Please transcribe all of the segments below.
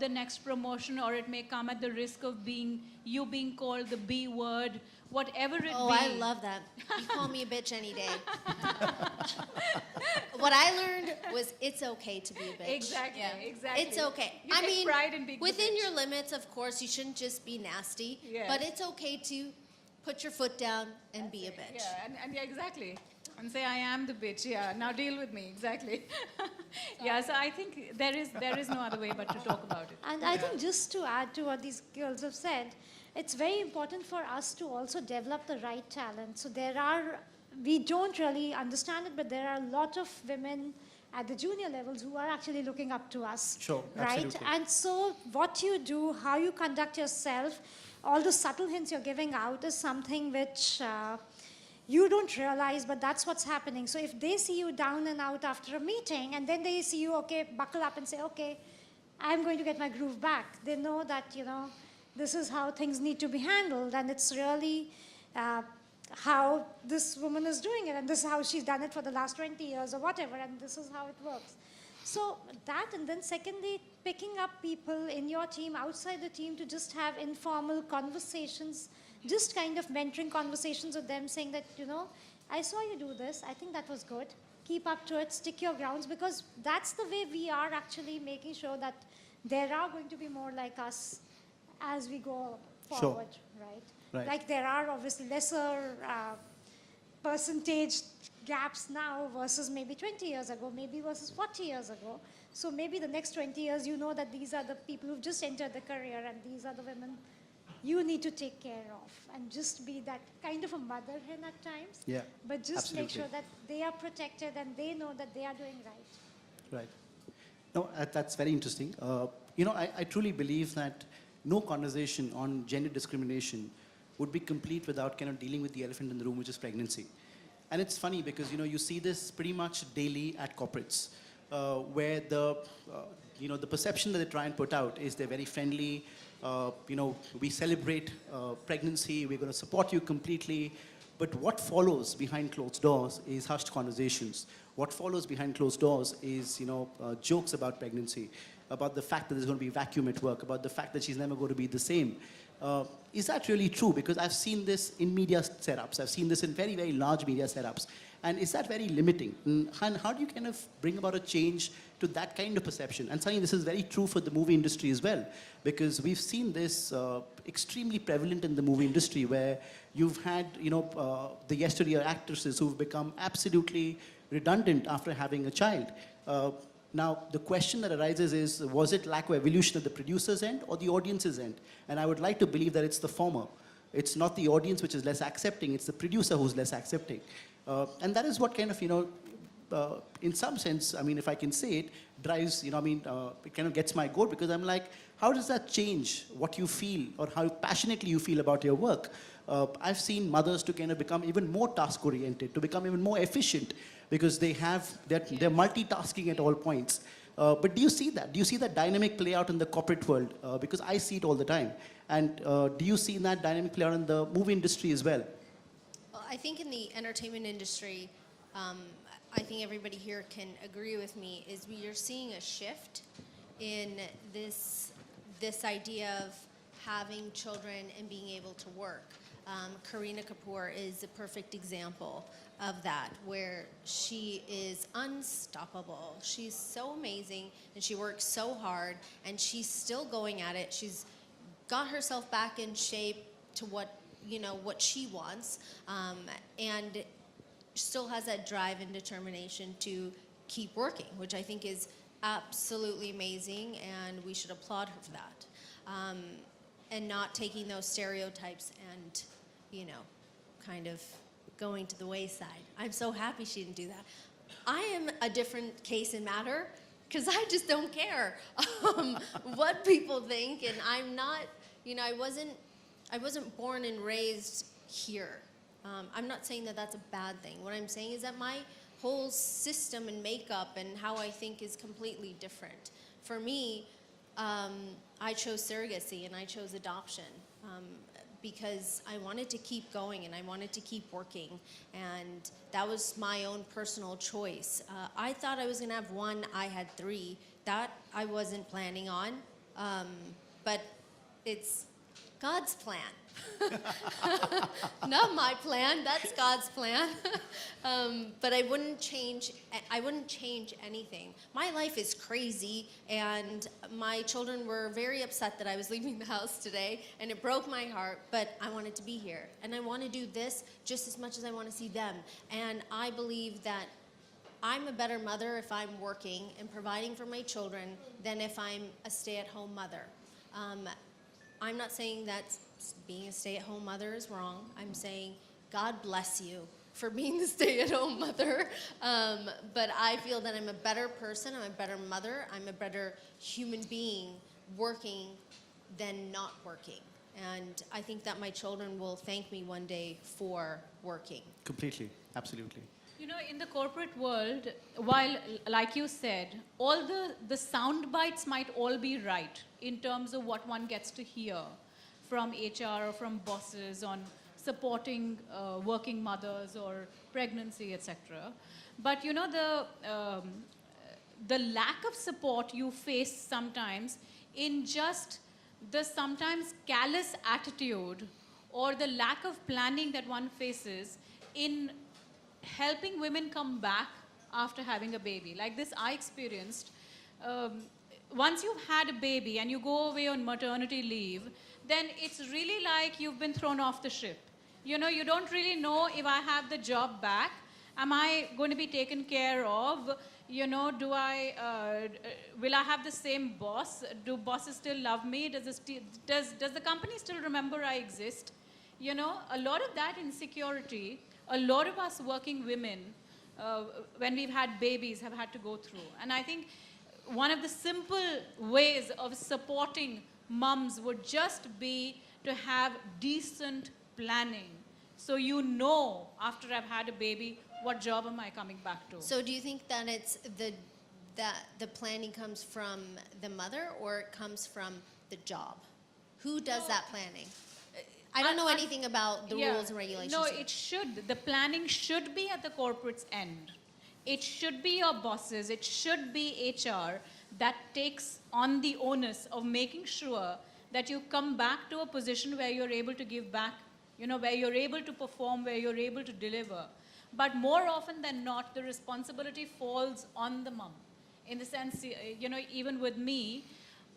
the next promotion, or it may come at the risk of you being called the B word, whatever it be. Oh, I love that. You call me a bitch any day. What I learned was it's okay to be a bitch. Exactly, exactly. It's okay. You take pride in being the within bitch. your limits, of course, you shouldn't just be nasty, Yes. but it's okay to put your foot down and be a bitch. Yeah, and yeah, exactly. And say, I am the bitch, yeah, now deal with me, exactly. Yeah, so I think there is no other way but to talk about it. And I think just to add to what these girls have said, it's very important for us to also develop the right talent. So we don't really understand it, but there are a lot of women at the junior levels who are actually looking up to us. Sure, right? absolutely. And so what you do, how you conduct yourself, all the subtle hints you're giving out is something which you don't realize, but that's what's happening. So if they see you down and out after a meeting, and then they see you, okay, buckle up and say, okay, I'm going to get my groove back. They know that, this is how things need to be handled, and it's really how this woman is doing it, and this is how she's done it for the last 20 years or whatever, and this is how it works. So that, and then secondly, picking up people in your team, outside the team, to just have informal conversations, just kind of mentoring conversations with them, saying that, I saw you do this, I think that was good, keep up to it, stick your grounds, because that's the way we are actually making sure that there are going to be more like us as we go forward, right? Like there are obviously lesser percentage gaps now versus maybe 20 years ago, maybe versus 40 years ago. So maybe the next 20 years, that these are the people who've just entered the career, and these are the women you need to take care of, and just be that kind of a mother hen at times. Yeah, but just absolutely. make sure that they are protected and they know that they are doing right. Right. No, that's very interesting. I truly believe that no conversation on gender discrimination would be complete without kind of dealing with the elephant in the room, which is pregnancy. And it's funny because, you see this pretty much daily at corporates, where the perception that they try and put out is they're very friendly, we celebrate pregnancy, we're going to support you completely. But what follows behind closed doors is hushed conversations. What follows behind closed doors is, jokes about pregnancy, about the fact that there's going to be vacuum at work, about the fact that she's never going to be the same. Is that really true? Because I've seen this in media setups. I've seen this in very, very large media setups. And is that very limiting? And how do you kind of bring about a change to that kind of perception? And Sunny, this is very true for the movie industry as well, because we've seen this extremely prevalent in the movie industry, where you've had, the yesteryear actresses who've become absolutely redundant after having a child. Now, the question that arises is, was it lack of evolution at the producer's end or the audience's end? And I would like to believe that it's the former. It's not the audience which is less accepting, it's the producer who's less accepting. And that is what kind of, in some sense, I mean, if I can say it, drives, it kind of gets my goal, because I'm like, how does that change what you feel or how passionately you feel about your work? I've seen mothers to kind of become even more task-oriented, to become even more efficient, because they're multitasking at all points. But do you see that? Do you see that dynamic play out in the corporate world? Because I see it all the time. And do you see that dynamic play out in the movie industry as well? Well, I think in the entertainment industry, I think everybody here can agree with me, is we are seeing a shift in this idea of having children and being able to work. Kareena Kapoor is a perfect example of that, where she is unstoppable. She's so amazing, and she works so hard, and she's still going at it. She's got herself back in shape to what she wants, and still has that drive and determination to keep working, which I think is absolutely amazing, and we should applaud her for that. And not taking those stereotypes and, kind of going to the wayside. I'm so happy she didn't do that. I am a different case and matter, because I just don't care what people think, and I'm not, I wasn't born and raised here. I'm not saying that that's a bad thing. What I'm saying is that my whole system and makeup and how I think is completely different. For me, I chose surrogacy and I chose adoption because I wanted to keep going and I wanted to keep working, and that was my own personal choice. I thought I was going to have one, I had three. That I wasn't planning on. But it's God's plan. Not my plan. That's God's plan. But I wouldn't change. I wouldn't change anything. My life is crazy, and my children were very upset that I was leaving the house today, and it broke my heart. But I wanted to be here, and I want to do this just as much as I want to see them. And I believe that I'm a better mother if I'm working and providing for my children than if I'm a stay-at-home mother. I'm not saying that being a stay-at-home mother is wrong. I'm saying God bless you for being the stay-at-home mother. But I feel that I'm a better person, I'm a better mother, I'm a better human being working than not working. And I think that my children will thank me one day for working. Completely, absolutely. You know, in the corporate world, while, like you said, all the sound bites might all be right in terms of what one gets to hear from HR or from bosses on supporting working mothers or pregnancy, etc. But you know, the lack of support you face sometimes in just the sometimes callous attitude or the lack of planning that one faces in helping women come back after having a baby. Like this I experienced. Once you've had a baby and you go away on maternity leave, then it's really like you've been thrown off the ship. You know, you don't really know if I have the job back. Am I going to be taken care of? You know, will I have the same boss? Do bosses still love me? Does the company still remember I exist? You know, a lot of that insecurity, a lot of us working women, when we've had babies, have had to go through. And I think one of the simple ways of supporting mums would just be to have decent planning. So you know, after I've had a baby, what job am I coming back to? So do you think that it's the planning comes from the mother or it comes from the job? Who does that planning? I don't know anything about the rules and regulations. No, here. it should. The planning should be at the corporate's end. It should be your bosses, it should be HR that takes on the onus of making sure that you come back to a position where you're able to give back, you know, where you're able to perform, where you're able to deliver. But more often than not, the responsibility falls on the mom. In the sense, you know, even with me,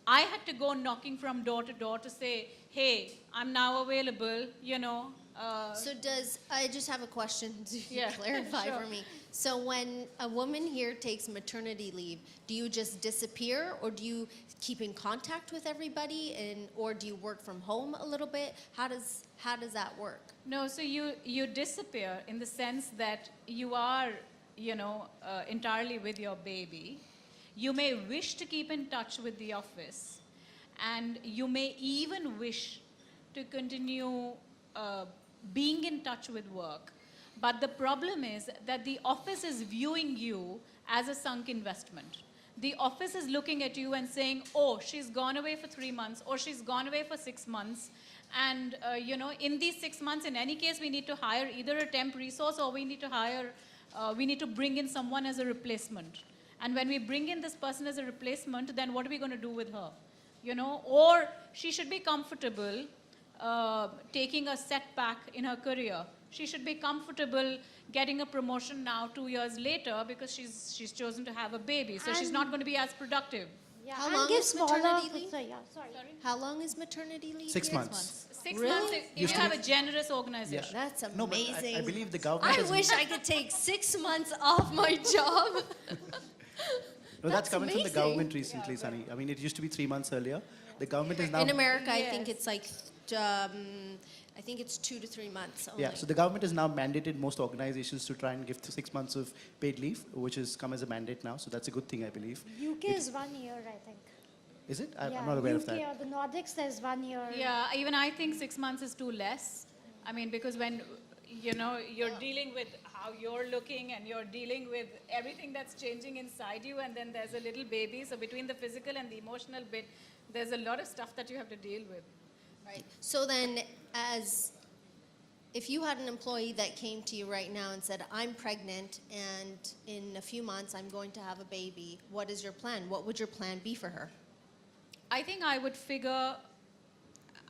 I had to go knocking from door to door to say, hey, I'm now available, you know. I just have a question to clarify sure. for me. So when a woman here takes maternity leave, do you just disappear or do you keep in contact with everybody or do you work from home a little bit? How does that work? No, so you disappear in the sense that you are, you know, entirely with your baby. You may wish to keep in touch with the office, and you may even wish to continue being in touch with work. But the problem is that the office is viewing you as a sunk investment. The office is looking at you and saying, oh, she's gone away for 3 months, or she's gone away for 6 months. And, you know, in these 6 months, in any case, we need to hire either a temp resource or we need to bring in someone as a replacement. And when we bring in this person as a replacement, then what are we going to do with her? You know, or she should be comfortable taking a setback in her career. She should be comfortable getting a promotion now 2 years later because she's chosen to have a baby. So she's not going to be as productive. Yeah, How and long give is smaller- maternity leave? Sorry, yeah, sorry. How long is maternity leave? 6 here? months. 6 Really? months if you have a generous organization. That's amazing. No, but I believe the government I has... wish I could take 6 months off my job. No, that's coming from the amazing. government recently, Sunny. I mean, it used to be 3 months earlier. The government is now... In America, I think Yes. it's like, I think it's 2 to 3 months only. Yeah, so the government has now mandated most organizations to try and give 6 months of paid leave, which has come as a mandate now. So that's a good thing, I believe. UK is 1 year, I think. Is it? I'm Yeah, not aware of UK that. or the Nordics, there's 1 year. Yeah, even I think 6 months is too less. I mean, because when, you know, you're dealing with how you're looking and you're dealing with everything that's changing inside you, and then there's a little baby. So between the physical and the emotional bit, there's a lot of stuff that you have to deal with. Right. So then, if you had an employee that came to you right now and said, I'm pregnant and in a few months I'm going to have a baby, what is your plan? What would your plan be for her? I think I would figure,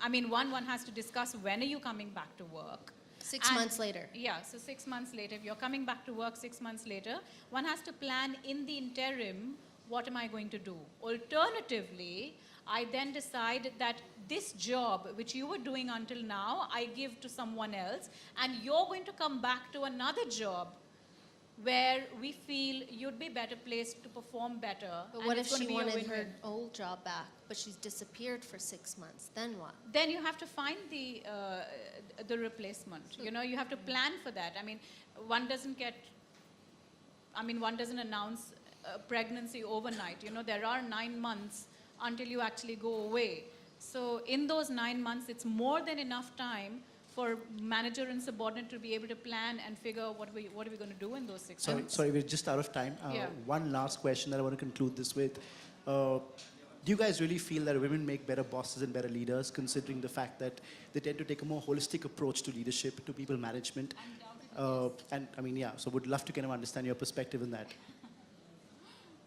I mean, one has to discuss when are you coming back to work. 6 And- months later. Yeah, so 6 months later, if you're coming back to work 6 months later, one has to plan in the interim, what am I going to do? Alternatively, I then decide that this job, which you were doing until now, I give to someone else, and you're going to come back to another job where we feel you'd be better placed to perform better. But and what it's if gonna she be a wanted her win-win. old job back, but she's disappeared for 6 months? Then what? Then you have to find the replacement. You know, you have to plan for that. I mean, one doesn't announce pregnancy overnight. You know, there are 9 months until you actually go away. So in those 9 months, it's more than enough time for manager and subordinate to be able to plan and figure what are we going to do in those 6 months. Sorry, we're just out of time. Yeah. One last question that I want to conclude this with. Do you guys really feel that women make better bosses and better leaders, considering the fact that they tend to take a more holistic approach to leadership, to people management? And I mean, yeah, so would love to kind of understand your perspective in that.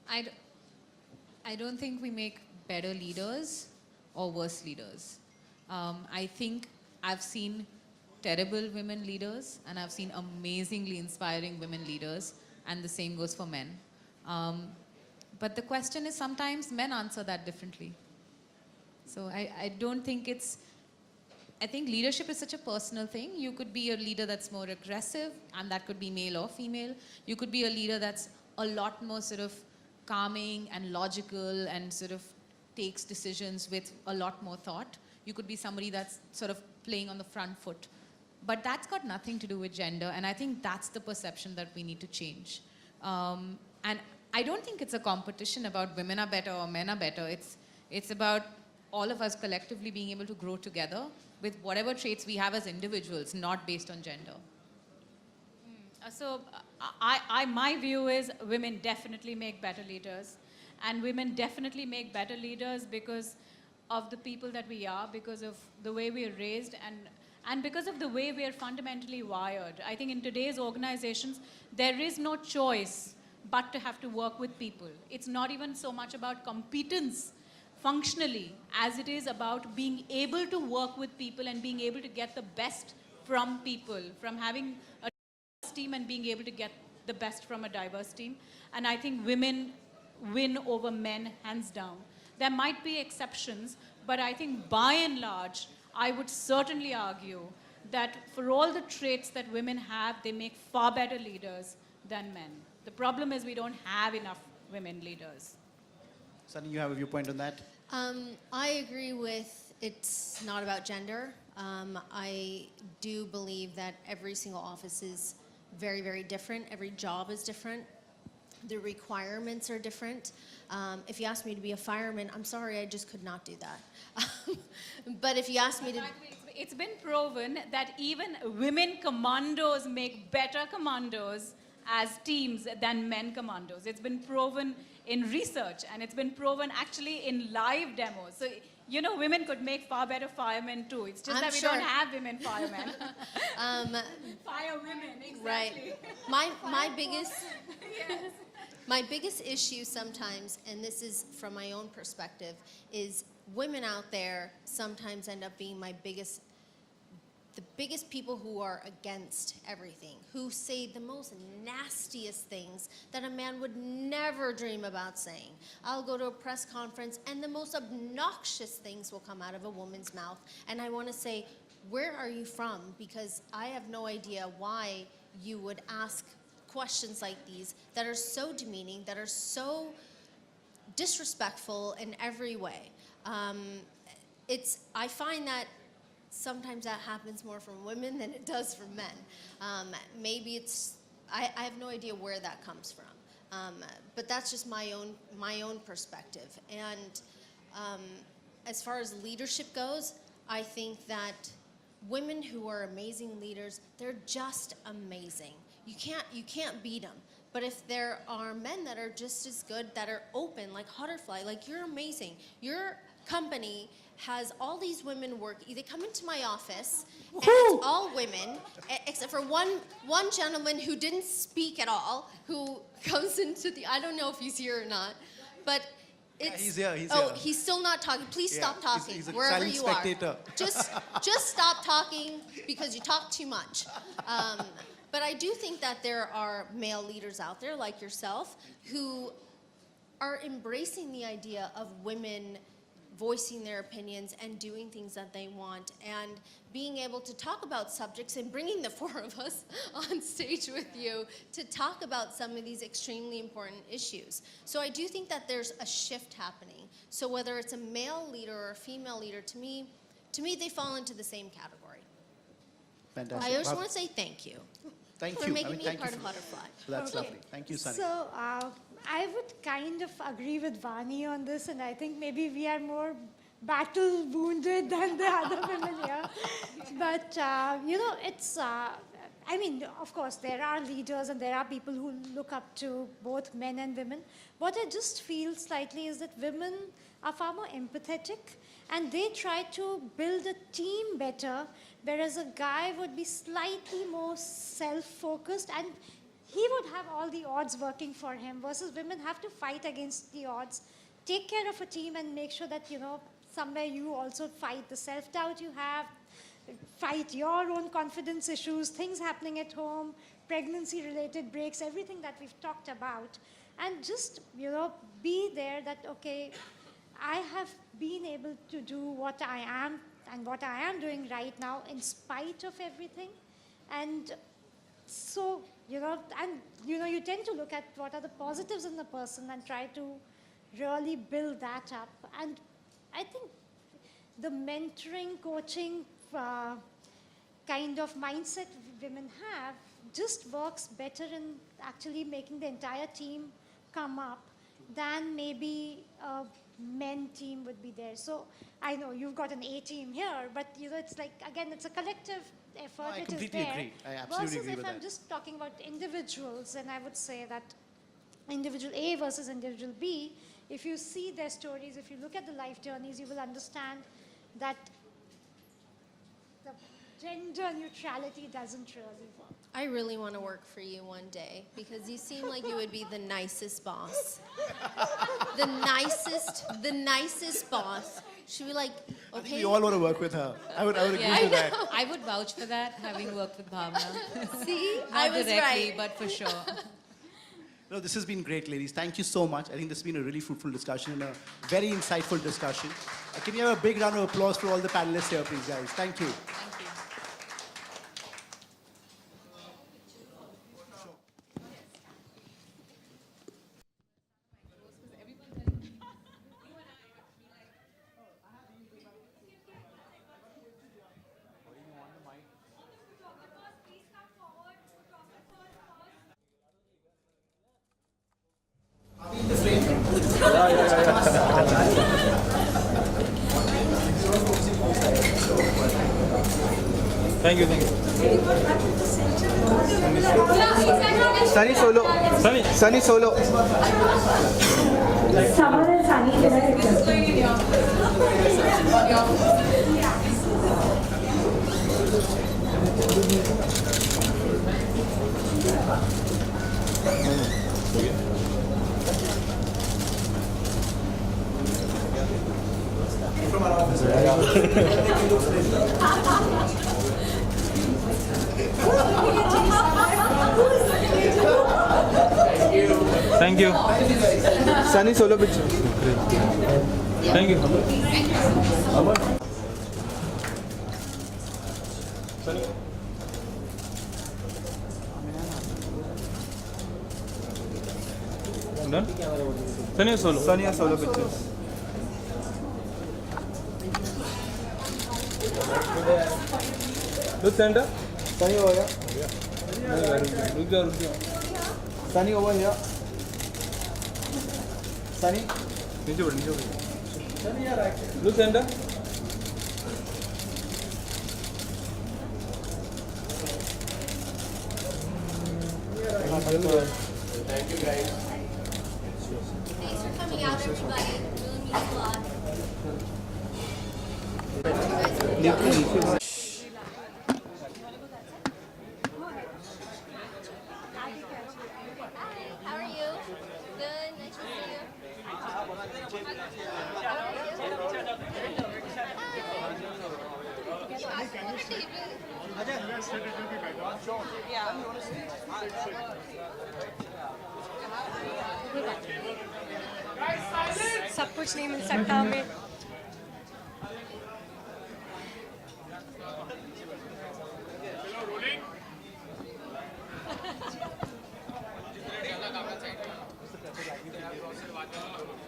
I don't think we make better leaders or worse leaders. I think I've seen terrible women leaders and I've seen amazingly inspiring women leaders, and the same goes for men. But the question is, sometimes men answer that differently. So I don't think I think leadership is such a personal thing. You could be a leader that's more aggressive, and that could be male or female. You could be a leader that's a lot more sort of calming and logical and sort of takes decisions with a lot more thought. You could be somebody that's sort of playing on the front foot. But that's got nothing to do with gender, and I think that's the perception that we need to change. And I don't think it's a competition about women are better or men are better. It's about all of us collectively being able to grow together with whatever traits we have as individuals, not based on gender. So my view is women definitely make better leaders, and women definitely make better leaders because of the people that we are, because of the way we are raised, and because of the way we are fundamentally wired. I think in today's organizations, there is no choice but to have to work with people. It's not even so much about competence functionally as it is about being able to work with people and being able to get the best from people, from having a diverse team and being able to get the best from a diverse team. And I think women win over men hands down. There might be exceptions, but I think by and large, I would certainly argue that for all the traits that women have, they make far better leaders than men. The problem is we don't have enough women leaders. Sunny, you have a viewpoint on that? I agree with it's not about gender. I do believe that every single office is very, very different. Every job is different. The requirements are different. If you asked me to be a fireman, I'm sorry, I just could not do that. But if you asked me to... It's been proven that even women commandos make better commandos as teams than men commandos. It's been proven in research, and it's been proven actually in live demos. So, you know, women could make far better firemen too. It's just that we don't have women firemen. Fire women, exactly. Right. My biggest... Yes. My biggest issue sometimes, and this is from my own perspective, is women out there sometimes end up being the biggest people who are against everything, who say the most nastiest things that a man would never dream about saying. I'll go to a press conference and the most obnoxious things will come out of a woman's mouth. And I want to say, where are you from? Because I have no idea why you would ask questions like these that are so demeaning, that are so disrespectful in every way. I find that sometimes that happens more from women than it does from men. Maybe I have no idea where that comes from. But that's just my own perspective. And as far as leadership goes, I think that women who are amazing leaders, they're just amazing. You can't beat them. But if there are men that are just as good, that are open, like Hauterfly, like you're amazing. Your company has all these women work. They come into my office, and it's all women, except for one gentleman who didn't speak at all, who comes into I don't know if he's here or not, but It's, he's here, he's oh, here. he's still not talking. Please Yeah, stop talking he's a wherever silent you spectator. are. Just stop talking because you talk too much. But I do think that there are male leaders out there like yourself who are embracing the idea of women voicing their opinions and doing things that they want and being able to talk about subjects and bringing the four of us on stage with you to talk about some of these extremely important issues. So I do think that there's a shift happening. So whether it's a male leader or a female leader, to me they fall into the same category. Fantastic. I just Wow. want to say thank you Thank for you. making me a thank part you of Hauterfly. That's Okay. lovely. Thank you, Sunny. So I would kind of agree with Vani on this, and I think maybe we are more battle wounded than the other women here. But you know, it's. I mean, of course, there are leaders and there are people who look up to both men and women. What I just feel slightly is that women are far more empathetic and they try to build a team better, whereas a guy would be slightly more self-focused and he would have all the odds working for him, versus women have to fight against the odds, take care of a team and make sure that, you know, somewhere you also fight the self-doubt you have, fight your own confidence issues, things happening at home, pregnancy-related breaks, everything that we've talked about. And just, you know, be there that, okay, I have been able to do what I am and what I am doing right now in spite of everything. And so, you know, you tend to look at what are the positives in the person and try to really build that up. And I think the mentoring, coaching kind of mindset women have just works better in actually making the entire team come up than maybe a men team would be there. So I know you've got an A team here, but you know, it's like, again, it's a collective effort. No, I It is completely there. agree. I absolutely versus agree if with I'm that. just talking about individuals, and I would say that individual A versus individual B, if you see their stories, if you look at the life journeys, you will understand that the gender neutrality doesn't really work. I really want to work for you one day because you seem like you would be the nicest boss. The nicest boss. She'd be like, I think okay. we all want to work with her. I would agree Yeah, to that. I would vouch for that, having worked with Bhavna. See, Not I was directly, right. but for sure. No, this has been great, ladies. Thank you so much. I think this has been a really fruitful discussion and a very insightful discussion. Can you have a big round of applause for all the panelists here, please, guys? Thank you. Thank you. Thank you, thank you. Sunny solo. Sunny solo. Summer and Sunny. Thank you. Sunny solo picture. Thank you. Done? Sunny solo. Sunny solo pictures. Look center. Sunny over here. Look there. Sunny over here. Sunny. नीचे बढ़ नीचे बढ़ Look center. Thanks for coming out, everybody. Really means a lot. Hi, how are you? Good, nice to see you. सब कुछ नहीं मिल सकता हमें.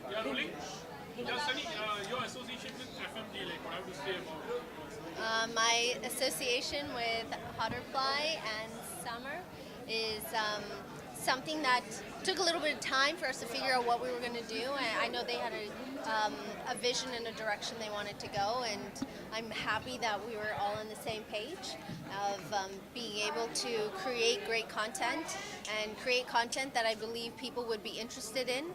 Yeah, rolling. Yeah, Sunny, your association with FMG, like, what have you to say about it? My association with Hauterfly and Summer is something that took a little bit of time for us to figure out what we were going to do. And I know they had a vision and a direction they wanted to go, and I'm happy that we were all on the same page of being able to create great content and create content that I believe people would be interested in,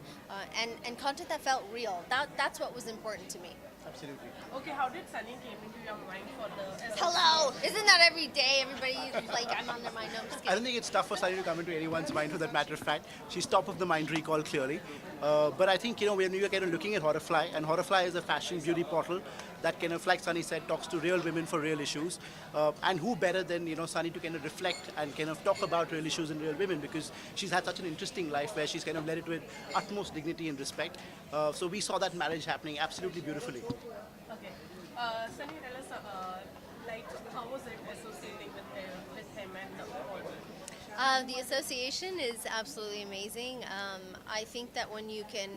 and content that felt real. That's what was important to me. Absolutely. Okay, how did Sunny came into your mind for the? Hello! Isn't that every day? Everybody's like, I'm on their mind. No, I'm just I kidding. don't think it's tough for Sunny to come into anyone's mind, for that matter of fact. She's top of the mind recall, clearly. But I think, when you're kind of looking at Hauterfly, and Hauterfly is a fashion beauty portal that kind of, like Sunny said, talks to real women for real issues. And who better than, Sunny to kind of reflect and kind of talk about real issues and real women, because she's had such an interesting life where she's kind of led it with utmost dignity and respect. So we saw that marriage happening absolutely beautifully. Okay, Sunny, tell us like how was it associating with him and all? The association is absolutely amazing. I think that when you can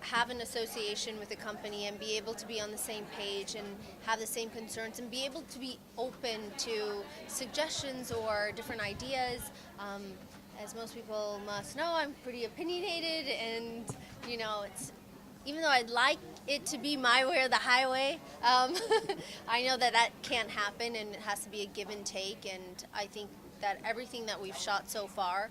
have an association with a company and be able to be on the same page and have the same concerns and be able to be open to suggestions or different ideas, as most people must know, I'm pretty opinionated, and it's, even though I'd like it to be my way or the highway, I know that can't happen, and it has to be a give and take. And I think that everything that we've shot so far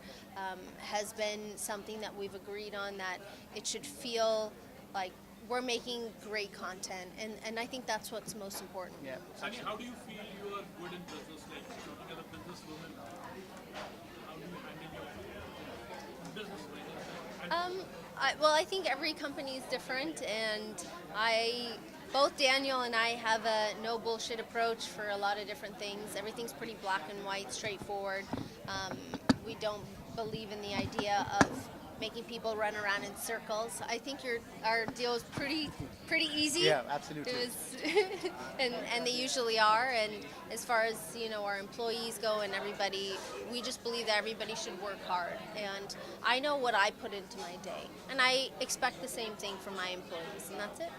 has been something that we've agreed on, that it should feel like we're making great content, and I think that's what's most important. Yeah. Sunny, how do you feel you are good in business, like, as a businesswoman? How do you handle your business? I think every company is different, and both Daniel and I have a no bullshit approach for a lot of different things. Everything's pretty black and white, straightforward. We don't believe in the idea of making people run around in circles. I think our deal is pretty easy. Yeah, absolutely. It was, and they usually are. And as far as our employees go and everybody, we just believe that everybody should work hard. And I know what I put into my day, and I expect the same thing from my employees, and that's it.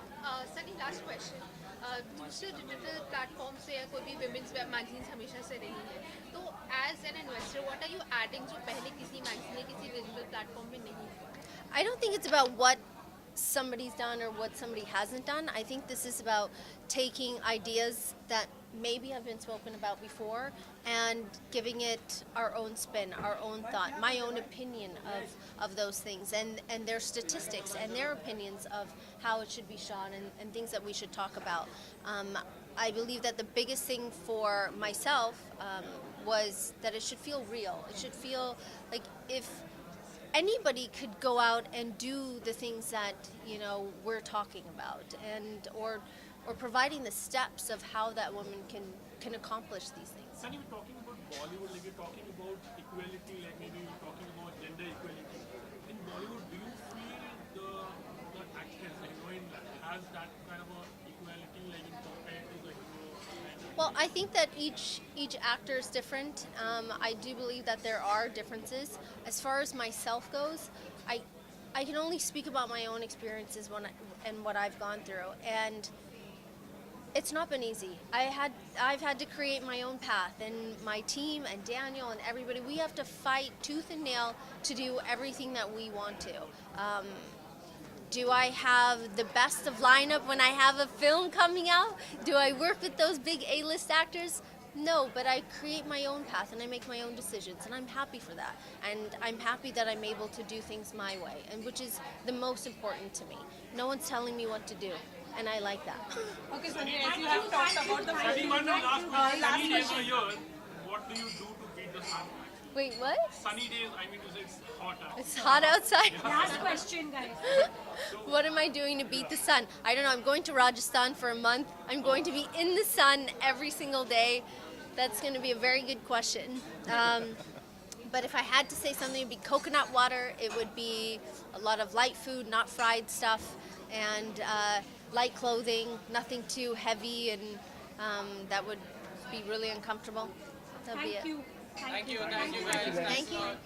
Sunny, last question. दूसरे digital platform से या कोई भी women's web magazines हमेशा से रही है, तो as an investor what are you adding जो पहले किसी मैगजीन या किसी डिजिटल प्लेटफॉर्म में नहीं है? I don't think it's about what somebody's done or what somebody hasn't done. I think this is about taking ideas that maybe have been spoken about before and giving it our own spin, our own thought, my own opinion of those things, and their statistics and their opinions of how it should be shot and things that we should talk about. I believe that the biggest thing for myself was that it should feel real. It should feel like if anybody could go out and do the things that we're talking about, and or providing the steps of how that woman can accomplish these things. Sunny, we're talking about Bollywood, like you're talking about equality, like maybe you're talking about gender equality. In Bollywood, do you feel the actors, has that kind of a equality, like in compared to the hero? Well, I think that each actor is different. I do believe that there are differences. As far as myself goes, I can only speak about my own experiences and what I've gone through, and it's not been easy. I've had to create my own path, and my team and Daniel and everybody, we have to fight tooth and nail to do everything that we want to. Do I have the best of lineup when I have a film coming out? Do I work with those big A-list actors? No, but I create my own path and I make my own decisions, and I'm happy for that. And I'm happy that I'm able to do things my way, and which is the most important to me. No one's telling me what to do, and I like that. Okay, Sunny, as you have talked about the Sunny, one last question. last Sunny days question. a year, what do you do to beat the sun? Wait, what? Sunny days, I mean to say it's hot out. It's hot outside. Last question, guys. What am I doing to beat the sun? I don't know. I'm going to Rajasthan for a month. I'm going to be in the sun every single day. That's going to be a very good question. But if I had to say something, it'd be coconut water. It would be a lot of light food, not fried stuff, and light clothing, nothing too heavy, and that would be really uncomfortable. That'd be Thank it. you. Thank you guys. Thank you. Thanks a lot.